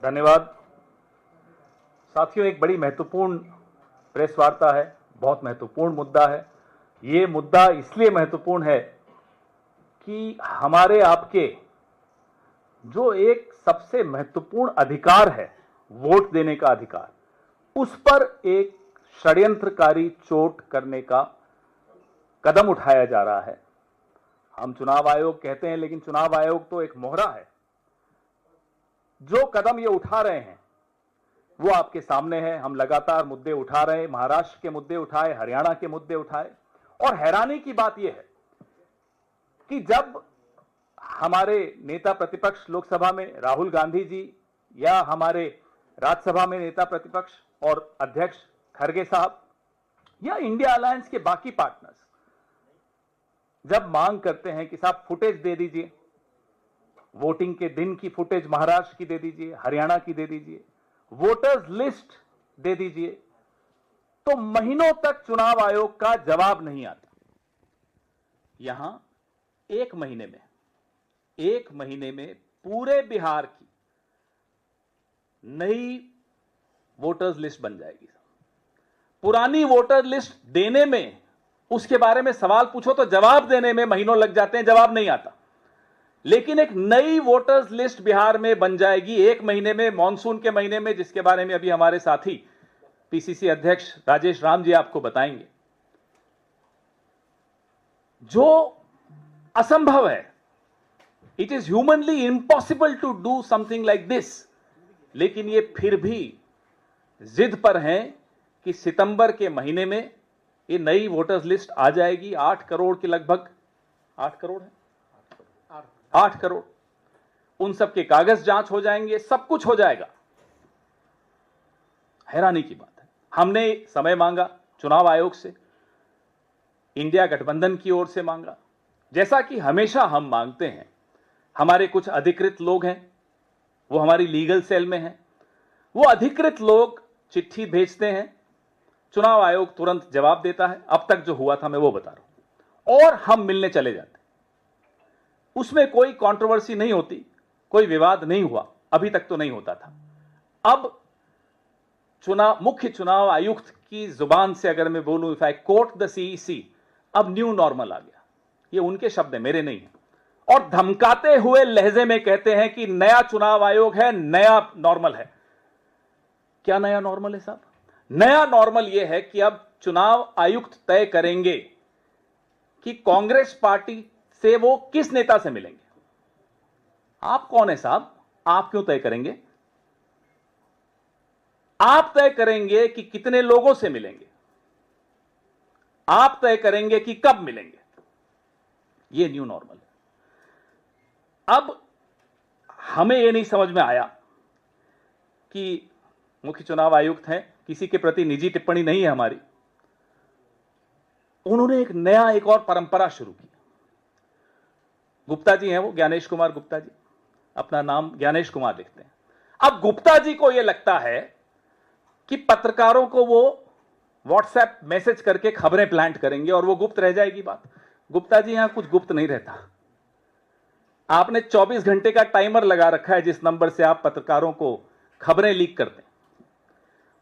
धन्यवाद। साथियों, एक बड़ी महत्वपूर्ण प्रेस वार्ता है, बहुत महत्वपूर्ण मुद्दा है। ये मुद्दा इसलिए महत्वपूर्ण है कि हमारे आपके जो एक सबसे महत्वपूर्ण अधिकार है, वोट देने का अधिकार, उस पर एक षड्यंत्रकारी चोट करने का कदम उठाया जा रहा है। हम चुनाव आयोग कहते हैं, लेकिन चुनाव आयोग तो एक मोहरा है। जो कदम ये उठा रहे हैं वो आपके सामने है। हम लगातार मुद्दे उठा रहे हैं, महाराष्ट्र के मुद्दे उठाए, हरियाणा के मुद्दे उठाए, और हैरानी की बात यह है कि जब हमारे नेता प्रतिपक्ष लोकसभा में राहुल गांधी जी या हमारे राज्यसभा में नेता प्रतिपक्ष और अध्यक्ष खड़गे साहब या इंडिया अलायंस के बाकी पार्टनर्स जब मांग करते हैं कि साहब फुटेज दे दीजिए, वोटिंग के दिन की फुटेज महाराष्ट्र की दे दीजिए, हरियाणा की दे दीजिए, वोटर्स लिस्ट दे दीजिए, तो महीनों तक चुनाव आयोग का जवाब नहीं आता। यहां एक महीने में पूरे बिहार की नई वोटर्स लिस्ट बन जाएगी। पुरानी वोटर लिस्ट देने में, उसके बारे में सवाल पूछो तो जवाब देने में महीनों लग जाते हैं, जवाब नहीं आता। लेकिन एक नई वोटर्स लिस्ट बिहार में बन जाएगी एक महीने में, मॉनसून के महीने में, जिसके बारे में अभी हमारे साथी पीसीसी अध्यक्ष राजेश राम जी आपको बताएंगे। जो असंभव है, it is humanly impossible to do something like this, लेकिन ये फिर भी जिद पर हैं कि सितंबर के महीने में ये नई वोटर्स लिस्ट आ जाएगी। 8 करोड़ के लगभग, 8 करोड़ है, 8 करोड़, उन सब के कागज जांच हो जाएंगे, सब कुछ हो जाएगा। हैरानी की बात है, हमने समय मांगा चुनाव आयोग से, इंडिया गठबंधन की ओर से मांगा, जैसा कि हमेशा हम मांगते हैं। हमारे कुछ अधिकृत लोग हैं, वो हमारी लीगल सेल में हैं, वो अधिकृत लोग चिट्ठी भेजते हैं, चुनाव आयोग तुरंत जवाब देता है। अब तक जो हुआ था मैं वो बता रहा हूं, और हम मिलने चले जाते, उसमें कोई कंट्रोवर्सी नहीं होती, कोई विवाद नहीं हुआ, अभी तक तो नहीं होता था। अब मुख्य चुनाव आयुक्त की जुबान से अगर मैं बोलूं, if I quote the CEC, अब न्यू नॉर्मल आ गया। ये उनके शब्द है, मेरे नहीं है, और धमकाते हुए लहजे में कहते हैं कि नया चुनाव आयोग है, नया नॉर्मल है। क्या नया नॉर्मल है साहब? नया नॉर्मल यह है कि अब चुनाव आयुक्त तय करेंगे कि कांग्रेस पार्टी से वो किस नेता से मिलेंगे। आप कौन है साहब? आप क्यों तय करेंगे? आप तय करेंगे कि कितने लोगों से मिलेंगे, आप तय करेंगे कि कब मिलेंगे। ये न्यू नॉर्मल है। अब हमें यह नहीं समझ में आया कि मुख्य चुनाव आयुक्त हैं, किसी के प्रति निजी टिप्पणी नहीं है हमारी, उन्होंने एक और परंपरा शुरू की। गुप्ता जी हैं वो, ज्ञानेश कुमार गुप्ता जी, अपना नाम ज्ञानेश कुमार लिखते हैं। अब गुप्ता जी को यह लगता है कि पत्रकारों को वो व्हाट्सएप मैसेज करके खबरें प्लांट करेंगे और वो गुप्त रह जाएगी बात। गुप्ता जी, यहां कुछ गुप्त नहीं रहता। आपने 24 घंटे का टाइमर लगा रखा है, जिस नंबर से आप पत्रकारों को खबरें लीक करते हैं,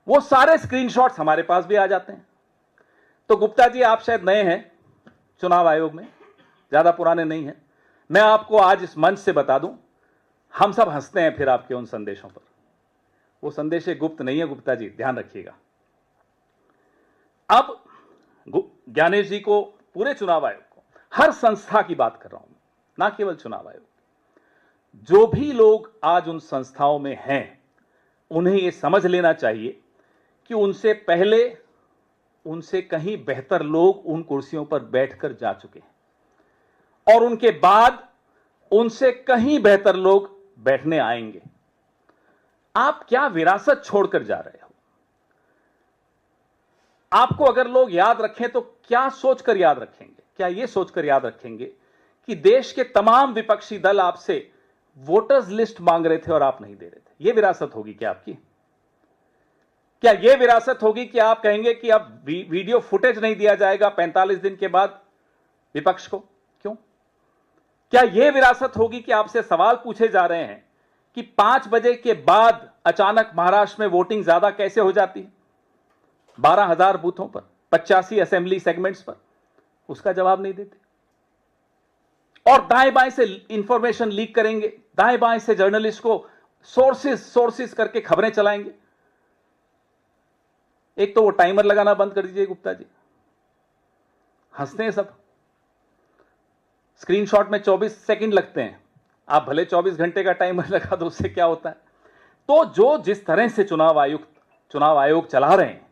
वो सारे स्क्रीनशॉट्स हमारे पास भी आ जाते हैं। तो गुप्ता जी, आप शायद नए हैं चुनाव आयोग में, ज्यादा पुराने नहीं हैं। मैं आपको आज इस मंच से बता दूं, हम सब हंसते हैं फिर आपके उन संदेशों पर, वो संदेश गुप्त नहीं है गुप्ता जी, ध्यान रखिएगा। अब ज्ञानेश जी को, पूरे चुनाव आयोग को, हर संस्था की बात कर रहा हूं, ना केवल चुनाव आयोग, जो भी लोग आज उन संस्थाओं में हैं, उन्हें यह समझ लेना चाहिए कि उनसे पहले, उनसे कहीं बेहतर लोग उन कुर्सियों पर बैठकर जा चुके हैं, और उनके बाद उनसे कहीं बेहतर लोग बैठने आएंगे। आप क्या विरासत छोड़कर जा रहे हो? आपको अगर लोग याद रखें तो क्या सोचकर याद रखेंगे? क्या यह सोचकर याद रखेंगे कि देश के तमाम विपक्षी दल आपसे वोटर्स लिस्ट मांग रहे थे और आप नहीं दे रहे थे? यह विरासत होगी क्या आपकी? क्या यह विरासत होगी कि आप कहेंगे कि अब वीडियो फुटेज नहीं दिया जाएगा 45 दिन के बाद विपक्ष को? क्यों? क्या यह विरासत होगी कि आपसे सवाल पूछे जा रहे हैं कि 5 बजे के बाद अचानक महाराष्ट्र में वोटिंग ज्यादा कैसे हो जाती है 12,000 बूथों पर, 85 असेंबली सेगमेंट्स पर? उसका जवाब नहीं देते और दाएं बाएं से इंफॉर्मेशन लीक करेंगे, दाएं बाएं से जर्नलिस्ट को सोर्सेस करके खबरें चलाएंगे। एक तो वो टाइमर लगाना बंद कर दीजिए गुप्ता जी, हंसते हैं सब। स्क्रीनशॉट में 24 सेकंड लगते हैं, आप भले 24 घंटे का टाइमर लगा दो, उससे क्या होता है? तो जो जिस तरह से चुनाव आयोग चला रहे हैं,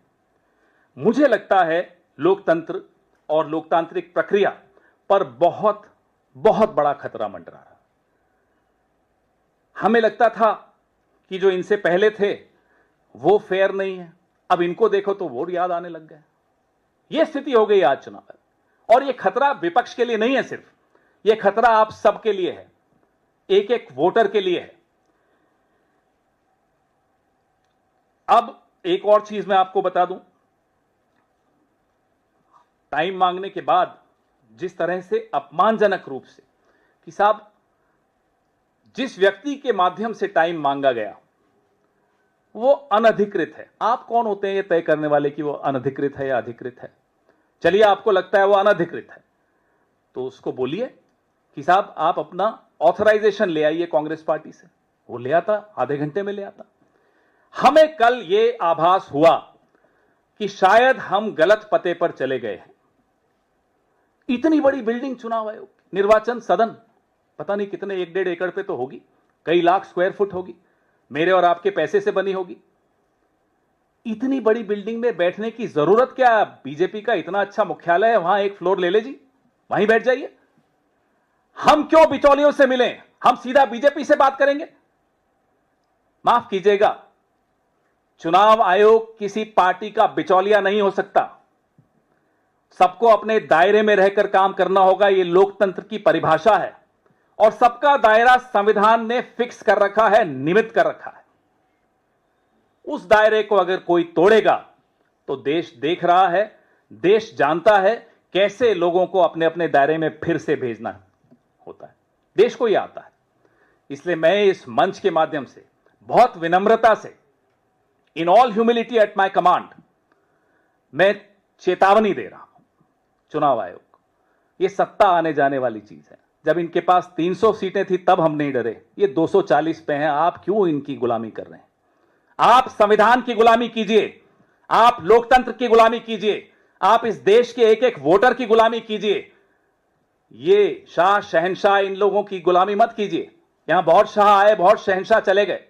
मुझे लगता है लोकतंत्र और लोकतांत्रिक प्रक्रिया पर बहुत बहुत बड़ा खतरा मंडरा रहा। हमें लगता था कि जो इनसे पहले थे वो फेयर नहीं है, अब इनको देखो तो वोट याद आने लग गए। यह स्थिति हो गई आज चुनाव में। और यह खतरा विपक्ष के लिए नहीं है सिर्फ, यह खतरा आप सबके लिए है, एक एक वोटर के लिए है। अब एक और चीज मैं आपको बता दूं, टाइम मांगने के बाद जिस तरह से अपमानजनक रूप से कि साहब जिस व्यक्ति के माध्यम से टाइम मांगा गया वो अनधिकृत है। आप कौन होते हैं ये तय करने वाले कि वो अनधिकृत है या अधिकृत है? चलिए आपको लगता है वो अनधिकृत है तो उसको बोलिए कि साहब आप अपना ऑथराइजेशन ले आइए कांग्रेस पार्टी से। वो ले आता, आधे घंटे में ले आता। हमें कल ये आभास हुआ कि शायद हम गलत पते पर चले गए हैं। इतनी बड़ी बिल्डिंग चुनाव आयोग, निर्वाचन सदन, पता नहीं कितने 1-1.5 एकड़ पे तो होगी, कई लाख स्क्वायर फुट होगी, मेरे और आपके पैसे से बनी होगी। इतनी बड़ी बिल्डिंग में बैठने की जरूरत क्या? बीजेपी का इतना अच्छा मुख्यालय है, वहां एक फ्लोर ले ले जी, वहीं बैठ जाइए। हम क्यों बिचौलियों से मिलें? हम सीधा बीजेपी से बात करेंगे। माफ कीजिएगा, चुनाव आयोग किसी पार्टी का बिचौलिया नहीं हो सकता। सबको अपने दायरे में रहकर काम करना होगा, यह लोकतंत्र की परिभाषा है और सबका दायरा संविधान ने फिक्स कर रखा है, नियमित कर रखा है। उस दायरे को अगर कोई तोड़ेगा तो देश देख रहा है, देश जानता है कैसे लोगों को अपने अपने दायरे में फिर से भेजना होता है, देश को यह आता है। इसलिए मैं इस मंच के माध्यम से बहुत विनम्रता से, in all humility at my command, मैं चेतावनी दे रहा हूं चुनाव आयोग, यह सत्ता आने जाने वाली चीज है। जब इनके पास 300 सीटें थी तब हम नहीं डरे, ये 240 पे हैं। आप क्यों इनकी गुलामी कर रहे हैं? आप संविधान की गुलामी कीजिए, आप लोकतंत्र की गुलामी कीजिए, आप इस देश के एक एक वोटर की गुलामी कीजिए। ये शाह शहंशाह इन लोगों की गुलामी मत कीजिए। यहां बहुत शाह आए, बहुत शहंशाह चले गए।